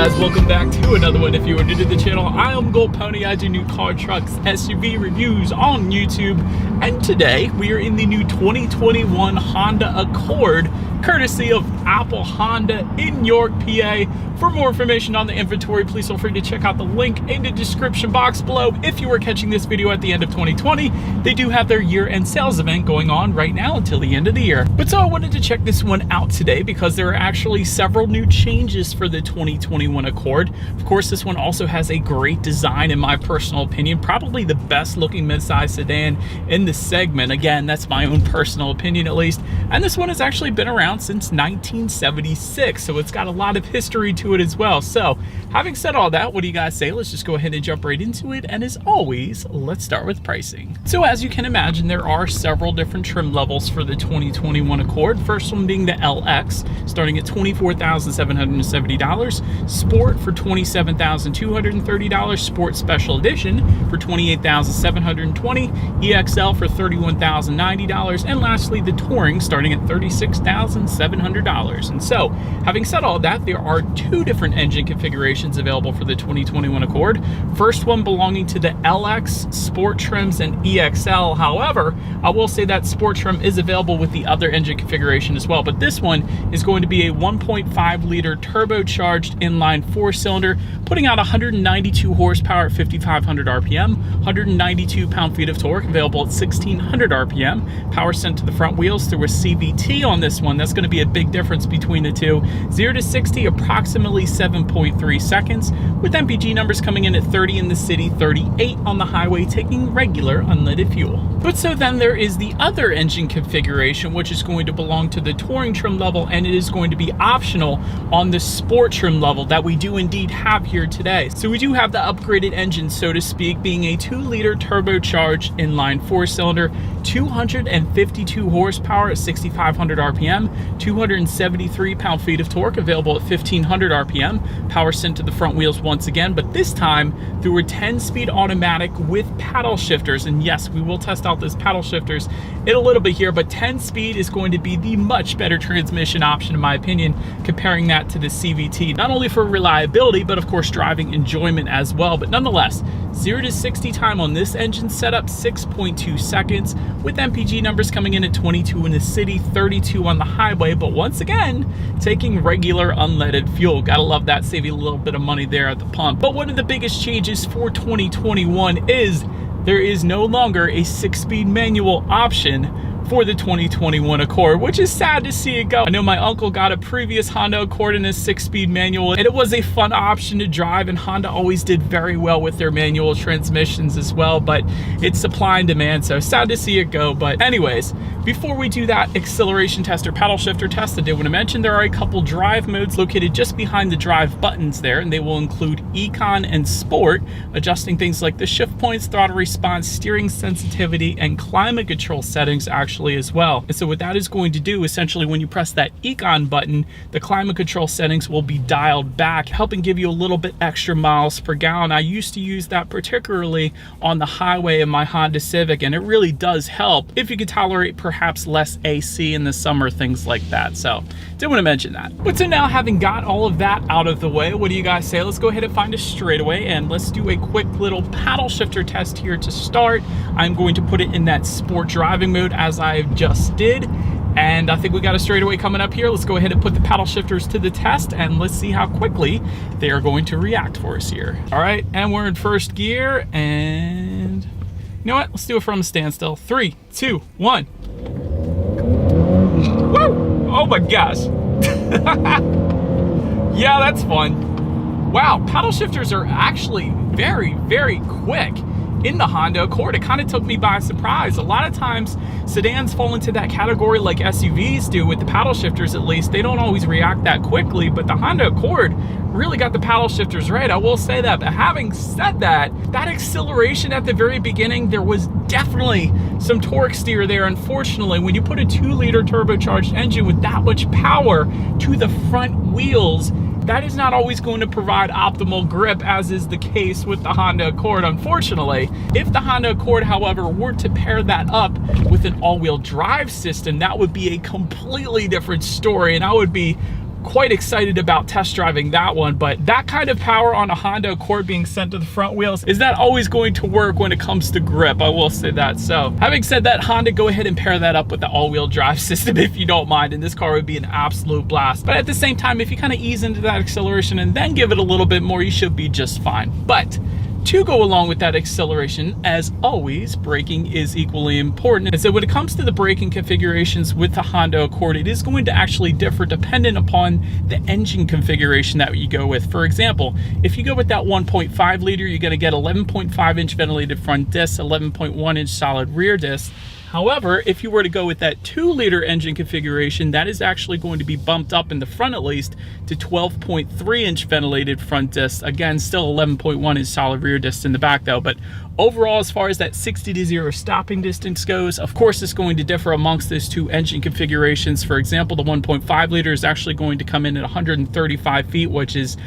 guys, welcome back to another one. If you are new to the channel, I am Gold Pony. I do new car, trucks, SUV reviews on YouTube, and today we are in the new 2021 Honda Accord, courtesy of Apple Honda in York, PA. For more information on the inventory, please feel free to check out the link in the description box below. If you are catching this video at the end of 2020, they do have their year-end sales event going on right now until the end of the year. But so I wanted to check this one out today because there are actually several new changes for the 2021 Accord. Of course, this one also has a great design in my personal opinion, probably the best looking midsize sedan in the segment. Again, that's my own personal opinion at least. And this one has actually been around since 1976, so it's got a lot of history to it as well. So having said all that, what do you guys say? Let's just go ahead and jump right into it. And as always, let's start with pricing. So as you can imagine, there are several different trim levels for the 2021 Accord. First one being the LX, starting at $24,770. Sport for $27,230. Sport Special Edition for $28,720. EXL for $31,090. And lastly, the Touring starting at $36,700. And so, having said all that, there are two different engine configurations available for the 2021 Accord. First one belonging to the LX, Sport trims, and EXL. However, I will say that Sport trim is available with the other engine configuration as well, but this one is going to be a 1.5 liter turbocharged inline four-cylinder, putting out 192 horsepower at 5,500 RPM, 192 pound-feet of torque, available at 1,600 RPM. Power sent to the front wheels through a CVT on this one. That's going to be a big difference between the two. 0 to 60, approximately 7.3 seconds, with MPG numbers coming in at 30 in the city, 38 on the highway, taking regular unleaded fuel. But so then there is the other engine configuration, which is going to belong to the Touring trim level, and it is going to be optional on the Sport trim level that we do indeed have here today. So we do have the upgraded engine, so to speak, being a 2 liter turbocharged inline four-cylinder, 252 horsepower at 6,500 RPM, 273 pound-feet of torque, available at 1,500 RPM. Power sent to the front wheels once again, but this time through a 10-speed automatic with paddle shifters. And yes, we will test out those paddle shifters in a little bit here, but 10-speed is going to be the much better transmission option in my opinion, comparing that to the CVT, not only for reliability, but of course driving enjoyment as well. But nonetheless, 0 to 60 time on this engine setup, 6.2 seconds, with MPG numbers coming in at 22 in the city, 32 on the highway, but once again, taking regular unleaded fuel. Gotta love that, save you a little bit of money there at the pump. But one of the biggest changes for 2021 is there is no longer a 6-speed manual option for the 2021 Accord, which is sad to see it go. I know my uncle got a previous Honda Accord in a 6-speed manual, and it was a fun option to drive, and Honda always did very well with their manual transmissions as well, but it's supply and demand, so sad to see it go. But anyways, before we do that acceleration test or paddle shifter test, I did want to mention there are a couple drive modes located just behind the drive buttons there, and they will include Econ and Sport, adjusting things like the shift points, throttle response, steering sensitivity, and climate control settings actually as well. And so what that is going to do, essentially, when you press that Econ button, the climate control settings will be dialed back, helping give you a little bit extra miles per gallon. I used to use that particularly on the highway in my Honda Civic, and it really does help if you could tolerate perhaps less AC in the summer, things like that. So did want to mention that. But so now, having got all of that out of the way, what do you guys say? Let's go ahead and find a straightaway, and let's do a quick little paddle shifter test here to start. I'm going to put it in that sport driving mode as I just did, and I think we got a straightaway coming up here. Let's go ahead and put the paddle shifters to the test, and let's see how quickly they are going to react for us here. All right, and we're in first gear, and you know what? Let's do it from a standstill. 3, 2, 1. Woo! Oh my gosh. Yeah, that's fun. Wow, paddle shifters are actually very, very quick in the Honda Accord. It kind of took me by surprise. A lot of times sedans fall into that category like SUVs do with the paddle shifters. At least they don't always react that quickly, but the Honda Accord really got the paddle shifters right, I will say that. But having said that, that acceleration at the very beginning, there was definitely some torque steer there. Unfortunately, when you put a 2 liter turbocharged engine with that much power to the front wheels, that is not always going to provide optimal grip, as is the case with the Honda Accord, unfortunately. If the Honda Accord, however, were to pair that up with an all-wheel drive system, that would be a completely different story, and I would be quite excited about test driving that one. But that kind of power on a Honda Accord being sent to the front wheels is not always going to work when it comes to grip, I will say that. So having said that, Honda, go ahead and pair that up with the all-wheel drive system if you don't mind, and this car would be an absolute blast. But at the same time, if you kind of ease into that acceleration and then give it a little bit more, you should be just fine. But to go along with that acceleration, as always, braking is equally important. And so when it comes to the braking configurations with the Honda Accord, it is going to actually differ dependent upon the engine configuration that you go with. For example, if you go with that 1.5 liter, you're going to get 11.5 inch ventilated front disc, 11.1 inch solid rear disc. However, if you were to go with that 2-liter engine configuration, that is actually going to be bumped up in the front at least to 12.3 inch ventilated front disc. Again, still 11.1 inch solid rear disc in the back though. But overall, as far as that 60 to 0 stopping distance goes, of course, it's going to differ amongst those two engine configurations. For example, the 1.5 liter is actually going to come in at 135 feet, which is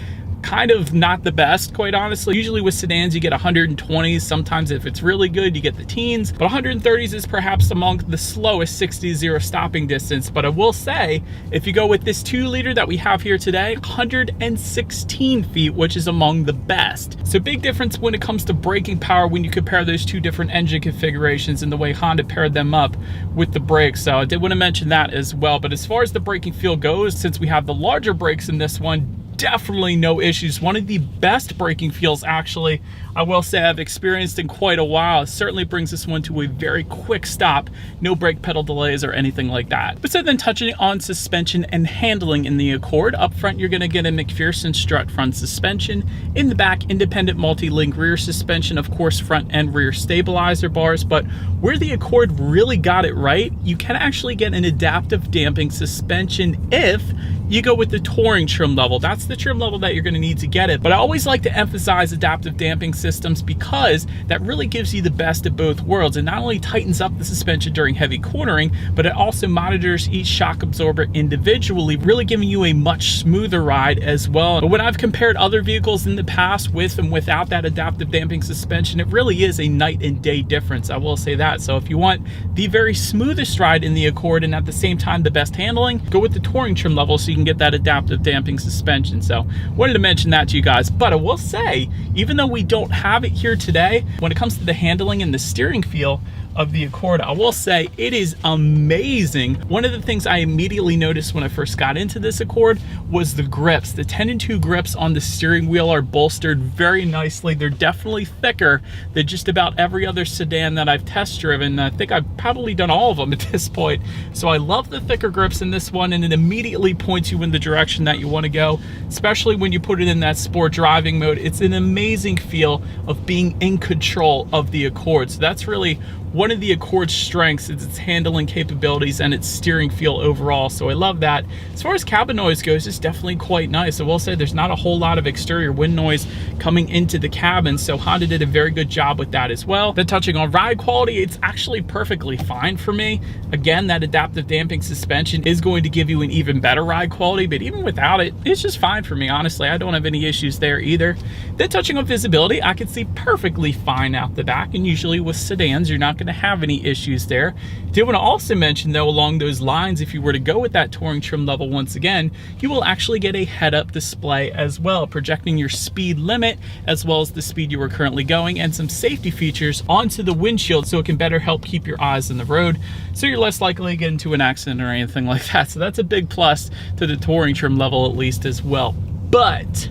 kind of not the best, quite honestly. Usually with sedans, you get 120s. Sometimes if it's really good, you get the teens, but 130s is perhaps among the slowest 60 to 0 stopping distance. But I will say, if you go with this 2-liter that we have here today, 116 feet, which is among the best. So big difference when it comes to braking power when you compare those two different engine configurations and the way Honda paired them up with the brakes. So I did want to mention that as well. But as far as the braking feel goes, since we have the larger brakes in this one, definitely no issues. One of the best braking feels, actually, I will say I've experienced in quite a while. It certainly brings this one to a very quick stop. No brake pedal delays or anything like that. But so then touching on suspension and handling in the Accord, up front you're going to get a McPherson strut front suspension. In the back, independent multi-link rear suspension, of course front and rear stabilizer bars. But where the Accord really got it right, you can actually get an adaptive damping suspension if you go with the Touring trim level. That's the trim level that you're going to need to get it. But I always like to emphasize adaptive damping systems because that really gives you the best of both worlds. It not only tightens up the suspension during heavy cornering, but it also monitors each shock absorber individually, really giving you a much smoother ride as well. But when I've compared other vehicles in the past with and without that adaptive damping suspension, it really is a night and day difference, I will say that. So if you want the very smoothest ride in the Accord and at the same time the best handling, go with the Touring trim level so you can get that adaptive damping suspension. So wanted to mention that to you guys. But I will say, even though we don't have it here today, when it comes to the handling and the steering feel of the Accord, I will say it is amazing. One of the things I immediately noticed when I first got into this Accord was the grips. The 10-2 grips on the steering wheel are bolstered very nicely. They're definitely thicker than just about every other sedan that I've test driven. I think I've probably done all of them at this point. So I love the thicker grips in this one, and it immediately points you in the direction that you want to go, especially when you put it in that sport driving mode. It's an amazing feel of being in control of the Accord. So that's really one of the Accord's strengths, is its handling capabilities and its steering feel overall. So I love that. As far as cabin noise goes, it's definitely quite nice. I will say there's not a whole lot of exterior wind noise coming into the cabin, so Honda did a very good job with that as well. Then touching on ride quality, it's actually perfectly fine for me. Again, that adaptive damping suspension is going to give you an even better ride quality, but even without it, it's just fine for me, honestly. I don't have any issues there either. Then touching on visibility, I can see perfectly fine out the back, and usually with sedans, you're not going to have any issues there. I do want to also mention though, along those lines, if you were to go with that Touring trim level, once again, you will actually get a head-up display as well, projecting your speed limit as well as the speed you are currently going, and some safety features onto the windshield so it can better help keep your eyes on the road, so you're less likely to get into an accident or anything like that. So that's a big plus to the Touring trim level, at least, as well. But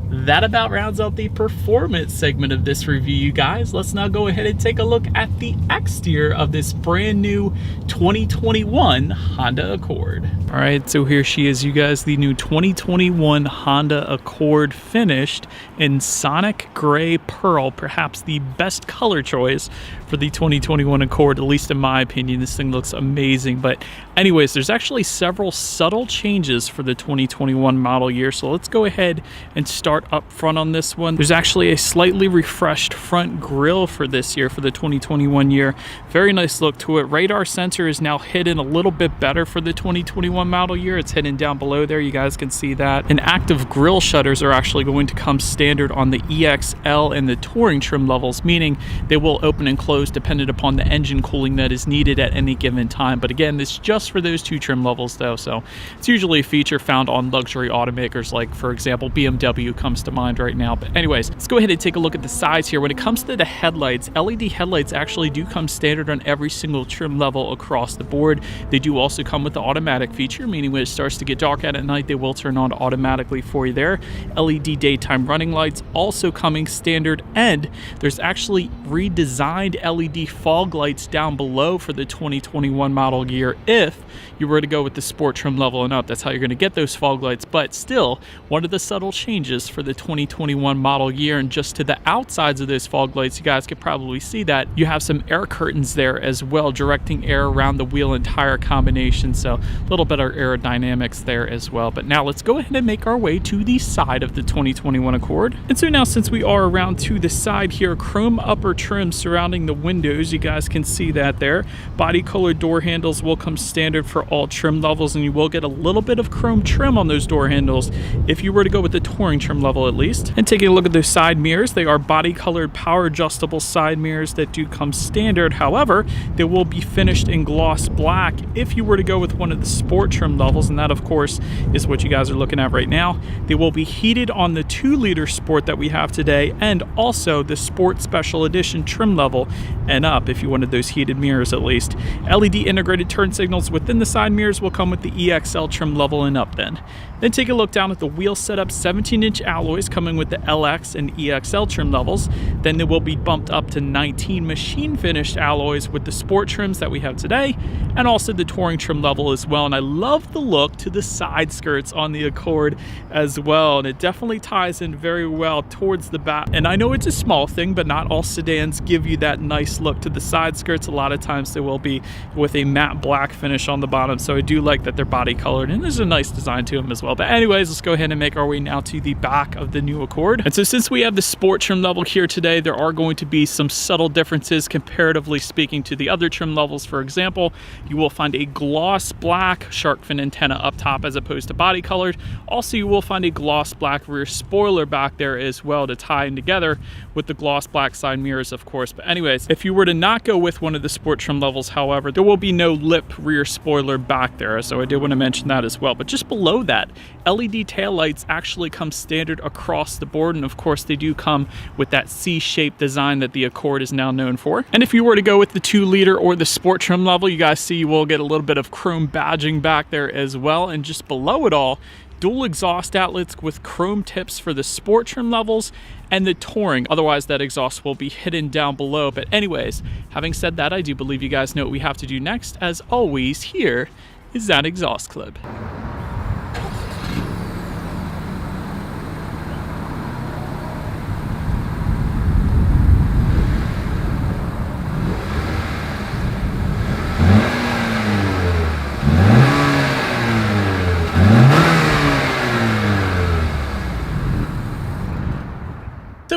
that about rounds out the performance segment of this review, you guys. Let's now go ahead and take a look at the exterior of this brand new 2021 Honda Accord. All right, so here she is, you guys, the new 2021 Honda Accord, finished in Sonic Gray Pearl, perhaps the best color choice for the 2021 Accord, at least in my opinion. This thing looks amazing. But anyways, there's actually several subtle changes for the 2021 model year, so let's go ahead and start start up front on this one. There's actually a slightly refreshed front grille for this year, for the 2021 year. Very nice look to it. Radar sensor is now hidden a little bit better for the 2021 model year. It's hidden down below there. You guys can see that. And active grille shutters are actually going to come standard on the EXL and the Touring trim levels, meaning they will open and close dependent upon the engine cooling that is needed at any given time. But again, this is just for those 2 trim levels though, so it's usually a feature found on luxury automakers, like for example BMW comes to mind right now. But anyways, let's go ahead and take a look at the sides here. When it comes to the headlights, LED headlights actually do come standard on every single trim level across the board. They do also come with the automatic feature, meaning when it starts to get dark out at night, they will turn on automatically for you there. LED daytime running lights also coming standard, and there's actually redesigned LED fog lights down below for the 2021 model year if you were to go with the sport trim level and up. That's how you're going to get those fog lights. But still, one of the subtle changes for the 2021 model year, and just to the outsides of those fog lights, you guys could probably see that you have some air curtains there as well, directing air around the wheel and tire combination, so a little better aerodynamics there as well. But now let's go ahead and make our way to the side of the 2021 Accord. And so now, since we are around to the side here, chrome upper trim surrounding the windows, you guys can see that there. Body colored door handles will come standard for all trim levels, and you will get a little bit of chrome trim on those door handles if you were to go with the Touring trim level at least. And taking a look at those side mirrors, they are body colored power adjustable side mirrors that do come standard. However, they will be finished in gloss black if you were to go with one of the sport trim levels, and that of course is what you guys are looking at right now. They will be heated on the 2-liter sport that we have today, and also the sport special edition trim level and up if you wanted those heated mirrors at least. LED integrated turn signals within the side mirrors will come with the EXL trim level and up then. Then take a look down at the wheel setup. 17-inch alloys coming with the LX and EXL trim levels. Then they will be bumped up to 19 machine finished alloys with the sport trims that we have today, and also the Touring trim level as well. And I love the look to the side skirts on the Accord as well, and it definitely ties in very well towards the back. And I know it's a small thing, but not all sedans give you that nice look to the side skirts. A lot of times they will be with a matte black finish on the bottom, so I do like that they're body colored, and there's a nice design to them as well. But anyways, let's go ahead and make our way now to the back of the new Accord. And so since we have the sport trim level here today, there are going to be some subtle differences comparatively speaking to the other trim levels. For example, you will find a gloss black shark fin antenna up top as opposed to body colored. Also, you will find a gloss black rear spoiler back there as well to tie in together with the gloss black side mirrors, of course. But anyways, if you were to not go with one of the sport trim levels, however, there will be no lip rear spoiler back there, so I did want to mention that as well. But just below that, LED taillights actually come standard across the board, and of course they do come with that C-shaped design that the Accord is now known for. And if you were to go with the 2-liter or the sport trim level, you guys see you will get a little bit of chrome badging back there as well. And just below it all, dual exhaust outlets with chrome tips for the sport trim levels and the Touring. Otherwise, that exhaust will be hidden down below. But anyways, having said that, I do believe you guys know what we have to do next. As always, here is that exhaust clip.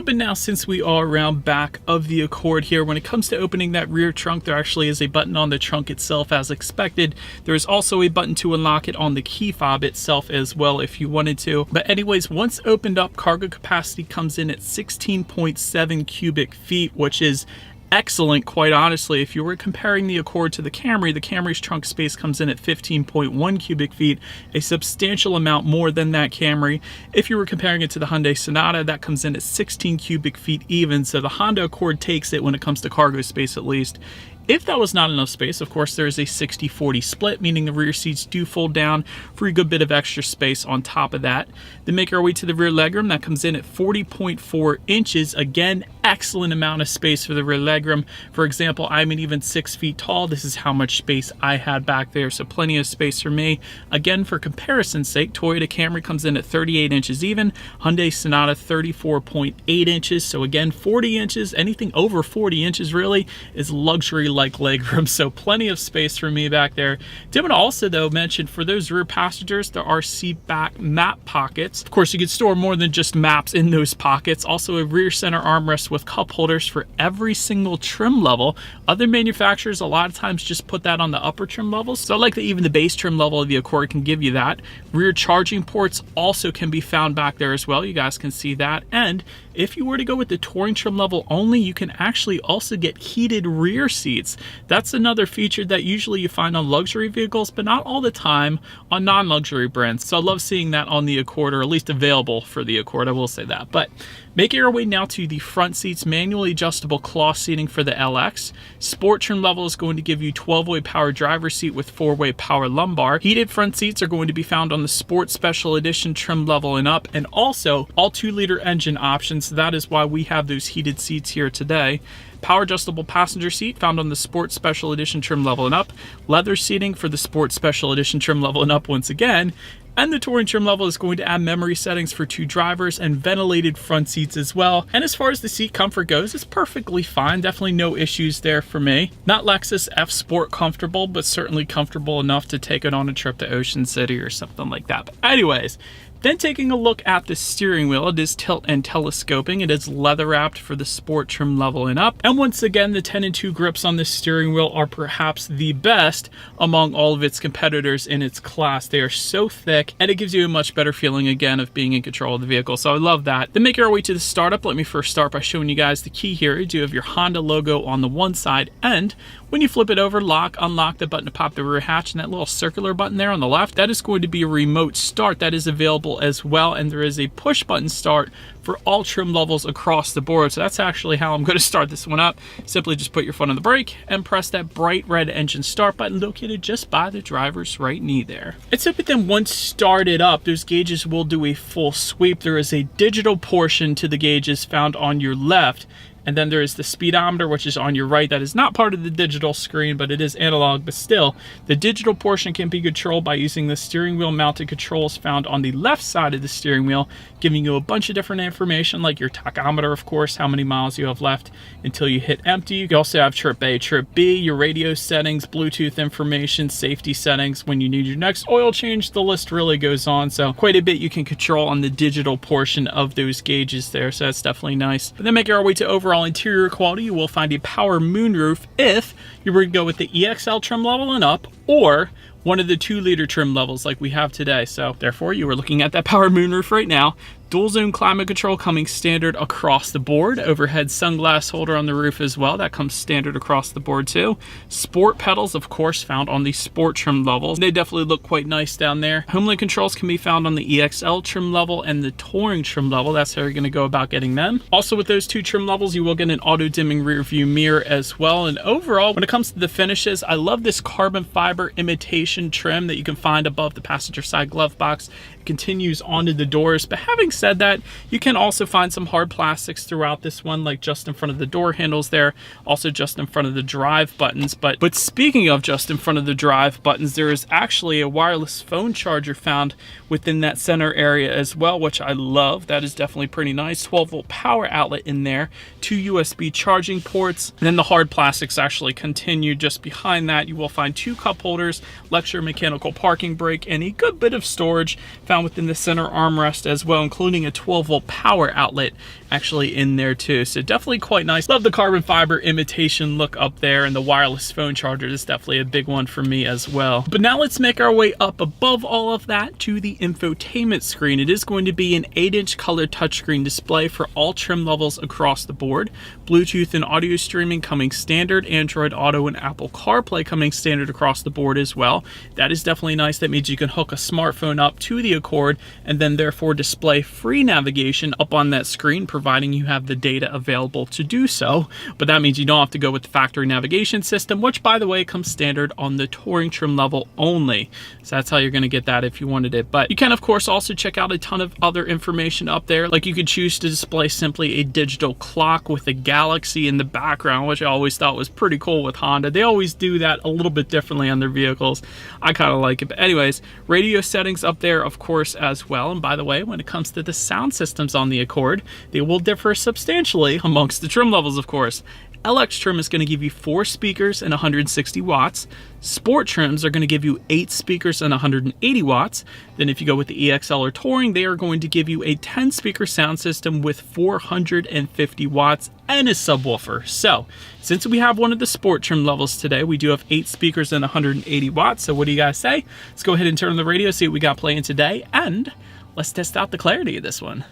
But now, since we are around back of the Accord here, when it comes to opening that rear trunk, there actually is a button on the trunk itself as expected. There is also a button to unlock it on the key fob itself as well if you wanted to. But anyways, once opened up, cargo capacity comes in at 16.7 cubic feet, which is excellent, quite honestly. If you were comparing the Accord to the Camry's trunk space comes in at 15.1 cubic feet, a substantial amount more than that Camry. If you were comparing it to the Hyundai Sonata, that comes in at 16 cubic feet even, so the Honda Accord takes it when it comes to cargo space at least. If that was not enough space, of course, there is a 60-40 split, meaning the rear seats do fold down for a good bit of extra space on top of that. Then make our way to the rear legroom. That comes in at 40.4 inches. Again, excellent amount of space for the rear legroom. For example, I'm an even 6 feet tall. This is how much space I had back there, so plenty of space for me. Again, for comparison's sake, Toyota Camry comes in at 38 inches even. Hyundai Sonata 34.8 inches. So again, 40 inches, anything over 40 inches really is luxury like legroom, so plenty of space for me back there. Did want to also though mention, for those rear passengers, there are seat back map pockets. Of course, you can store more than just maps in those pockets. Also a rear center armrest with cup holders for every single trim level. Other manufacturers a lot of times just put that on the upper trim levels, so I like that even the base trim level of the Accord can give you that. Rear charging ports also can be found back there as well. You guys can see that. And if you were to go with the Touring trim level only, you can actually also get heated rear seats. That's another feature that usually you find on luxury vehicles, but not all the time on non-luxury brands. So I love seeing that on the Accord, or at least available for the Accord, I will say that. But making our way now to the front seats, manually adjustable cloth seating for the LX. Sport trim level is going to give you 12-way power driver seat with 4-way power lumbar. Heated front seats are going to be found on the Sport Special Edition trim level and up, and also all 2-liter engine options. That is why we have those heated seats here today. Power adjustable passenger seat found on the Sport Special Edition trim level and up. Leather seating for the Sport Special Edition trim level and up once again. And the Touring trim level is going to add memory settings for 2 drivers and ventilated front seats as well. And as far as the seat comfort goes, it's perfectly fine. Definitely no issues there for me. Not Lexus F Sport comfortable, but certainly comfortable enough to take it on a trip to Ocean City or something like that. But anyways, then taking a look at the steering wheel, it is tilt and telescoping. It is leather wrapped for the Sport trim level and up. And once again, the 10-2 grips on the steering wheel are perhaps the best among all of its competitors in its class. They are so thick, and it gives you a much better feeling again of being in control of the vehicle. So I love that. Then making our way to the startup, let me first start by showing you guys the key here. You do have your Honda logo on the one side, and when you flip it over, lock, unlock the button to pop the rear hatch, and that little circular button there on the left, that is going to be a remote start. That is available as well, and there is a push button start for all trim levels across the board. So that's actually how I'm going to start this one up. Simply just put your foot on the brake and press that bright red engine start button located just by the driver's right knee there. And so but then once started up, those gauges will do a full sweep. There is a digital portion to the gauges found on your left, and then there is the speedometer, which is on your right. That is not part of the digital screen, but it is analog. But still, the digital portion can be controlled by using the steering wheel mounted controls found on the left side of the steering wheel, giving you a bunch of different information, like your tachometer, of course, how many miles you have left until you hit empty. You can also have trip A, trip B, your radio settings, Bluetooth information, safety settings, when you need your next oil change. The list really goes on. So quite a bit you can control on the digital portion of those gauges there. So that's definitely nice. But then making our way to overall interior quality, you will find a power moonroof if you were to go with the EXL trim level and up, or one of the 2-liter trim levels like we have today. So therefore, you are looking at that power moonroof right now. Dual zone climate control coming standard across the board. Overhead sunglass holder on the roof as well. That comes standard across the board too. Sport pedals, of course, found on the Sport trim levels. They definitely look quite nice down there. Homelink controls can be found on the EXL trim level and the Touring trim level. That's how you're going to go about getting them. Also with those 2 trim levels, you will get an auto dimming rear view mirror as well. And overall, when it comes to the finishes, I love this carbon fiber imitation trim that you can find above the passenger side glove box. It continues onto the doors, but having said that, you can also find some hard plastics throughout this one, like just in front of the door handles there, also just in front of the drive buttons. But speaking of just in front of the drive buttons, there is actually a wireless phone charger found within that center area as well, which I love. That is definitely pretty nice. 12-volt power outlet in there, 2 USB charging ports, and then the hard plastics actually continue just behind that. You will find 2 cup holders, lecture mechanical parking brake, and a good bit of storage found within the center armrest as well, including a 12-volt power outlet actually in there too. So definitely quite nice. Love the carbon fiber imitation look up there, and the wireless phone charger is definitely a big one for me as well. But now let's make our way up above all of that to the infotainment screen. It is going to be an 8-inch color touchscreen display for all trim levels across the board. Bluetooth and audio streaming coming standard, Android Auto and Apple CarPlay coming standard across the board as well. That is definitely nice. That means you can hook a smartphone up to the Accord and then therefore display free navigation up on that screen, providing you have the data available to do so. But that means you don't have to go with the factory navigation system, which by the way comes standard on the Touring trim level only. So that's how you're going to get that if you wanted it. But you can of course also check out a ton of other information up there. Like you could choose to display simply a digital clock with a galaxy in the background, which I always thought was pretty cool with Honda. They always do that a little bit differently on their vehicles. I kind of like it. But anyways, radio settings up there of course as well. And by the way, when it comes to the sound systems on the Accord, they will differ substantially amongst the trim levels, of course. LX trim is going to give you 4 speakers and 160 watts. Sport trims are going to give you 8 speakers and 180 watts. Then if you go with the EXL or Touring, they are going to give you a 10 speaker sound system with 450 watts and a subwoofer. So since we have one of the sport trim levels today, we do have 8 speakers and 180 watts. So what do you guys say? Let's go ahead and turn on the radio, see what we got playing today, and let's test out the clarity of this one.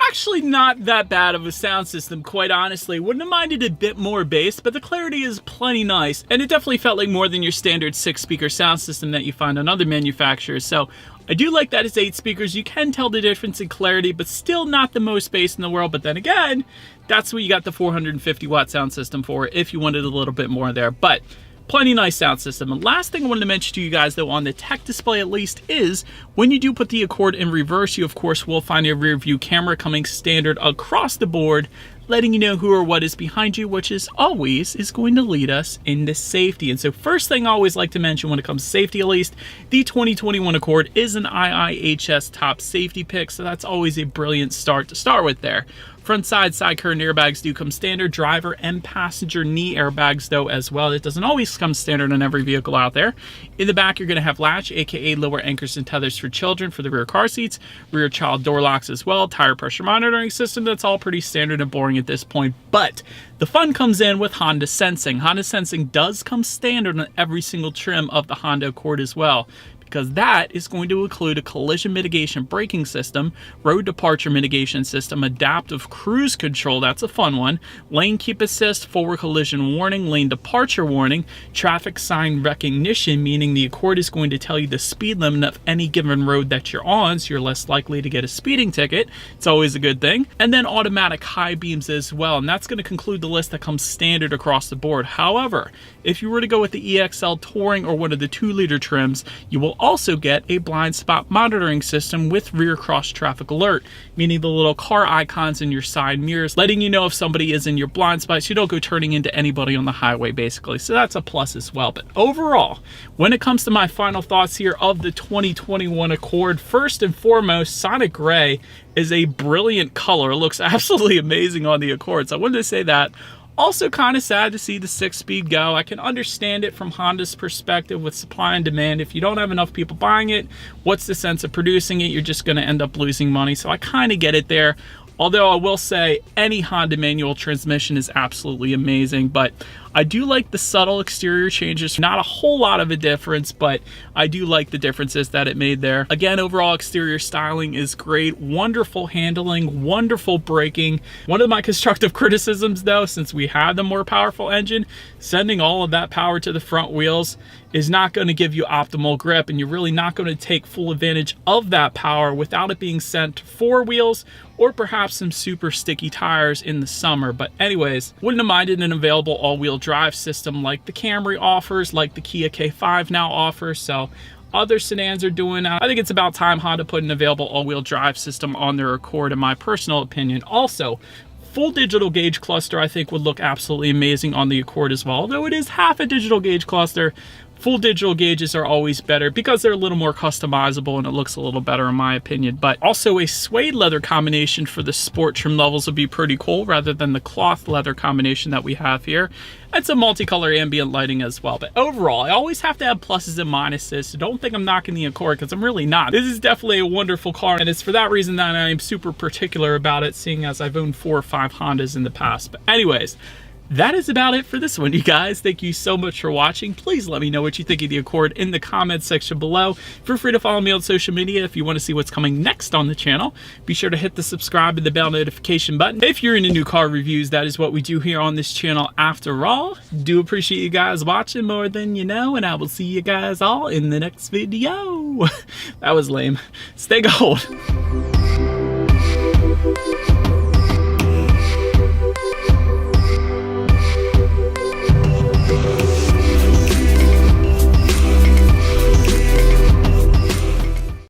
Actually not that bad of a sound system, quite honestly. Wouldn't have minded a bit more bass, but the clarity is plenty nice, and it definitely felt like more than your standard 6-speaker sound system that you find on other manufacturers. So I do like that it's 8 speakers. You can tell the difference in clarity, but still not the most bass in the world. But then again, that's what you got the 450 watt sound system for if you wanted a little bit more there. But plenty nice sound system. And last thing I wanted to mention to you guys, though, on the tech display at least, is when you do put the Accord in reverse, you of course will find a rear view camera coming standard across the board, letting you know who or what is behind you, which is always going to lead us into safety. And so first thing I always like to mention when it comes to safety, at least, the 2021 Accord is an IIHS top safety pick, so that's always a brilliant start to start with there. Front side curtain airbags do come standard. Driver and passenger knee airbags though as well. It doesn't always come standard on every vehicle out there. In the back, you're going to have latch, aka lower anchors and tethers for children for the rear car seats. Rear child door locks as well. Tire pressure monitoring system. That's all pretty standard and boring at this point. But the fun comes in with Honda Sensing. Honda Sensing does come standard on every single trim of the Honda Accord as well, because that is going to include a collision mitigation braking system, road departure mitigation system, adaptive cruise control, that's a fun one, lane keep assist, forward collision warning, lane departure warning, traffic sign recognition, meaning the Accord is going to tell you the speed limit of any given road that you're on, so you're less likely to get a speeding ticket. It's always a good thing. And then automatic high beams as well, and that's going to conclude the list that comes standard across the board. However, if you were to go with the EXL Touring or one of the 2-liter trims, you will also get a blind spot monitoring system with rear cross traffic alert, meaning the little car icons in your side mirrors letting you know if somebody is in your blind spot so you don't go turning into anybody on the highway basically. So that's a plus as well. But overall, when it comes to my final thoughts here of the 2021 Accord, first and foremost, Sonic Gray is a brilliant color. It looks absolutely amazing on the Accord, so I wanted to say that. Also kind of sad to see the 6-speed go. I can understand it from Honda's perspective with supply and demand. If you don't have enough people buying it, what's the sense of producing it? You're just going to end up losing money. So I kind of get it there. Although I will say any Honda manual transmission is absolutely amazing, but I do like the subtle exterior changes. Not a whole lot of a difference, but I do like the differences that it made there. Again, overall exterior styling is great. Wonderful handling, wonderful braking. One of my constructive criticisms though, since we have the more powerful engine, sending all of that power to the front wheels is not going to give you optimal grip, and you're really not going to take full advantage of that power without it being sent to 4 wheels or perhaps some super sticky tires in the summer. But anyways, wouldn't have minded an available all-wheel drive system like the Camry offers, like the Kia K5 now offers. So other sedans are doing that. I think it's about time Honda put an available all-wheel drive system on their Accord, in my personal opinion. Also, full digital gauge cluster I think would look absolutely amazing on the Accord as well. Although it is half a digital gauge cluster, full digital gauges are always better because they're a little more customizable and it looks a little better in my opinion. But also a suede leather combination for the sport trim levels would be pretty cool rather than the cloth leather combination that we have here. And some multicolor ambient lighting as well. But overall, I always have to have pluses and minuses, so don't think I'm knocking the Accord, because I'm really not. This is definitely a wonderful car, and it's for that reason that I am super particular about it, seeing as I've owned 4 or 5 Hondas in the past. But anyways, that is about it for this one, you guys. Thank you so much for watching. Please let me know what you think of the Accord in the comments section below. Feel free to follow me on social media if you want to see what's coming next on the channel. Be sure to hit the subscribe and the bell notification button if you're into new car reviews. That is what we do here on this channel after all. Do appreciate you guys watching more than you know, and I will see you guys all in the next video. That was lame. Stay gold.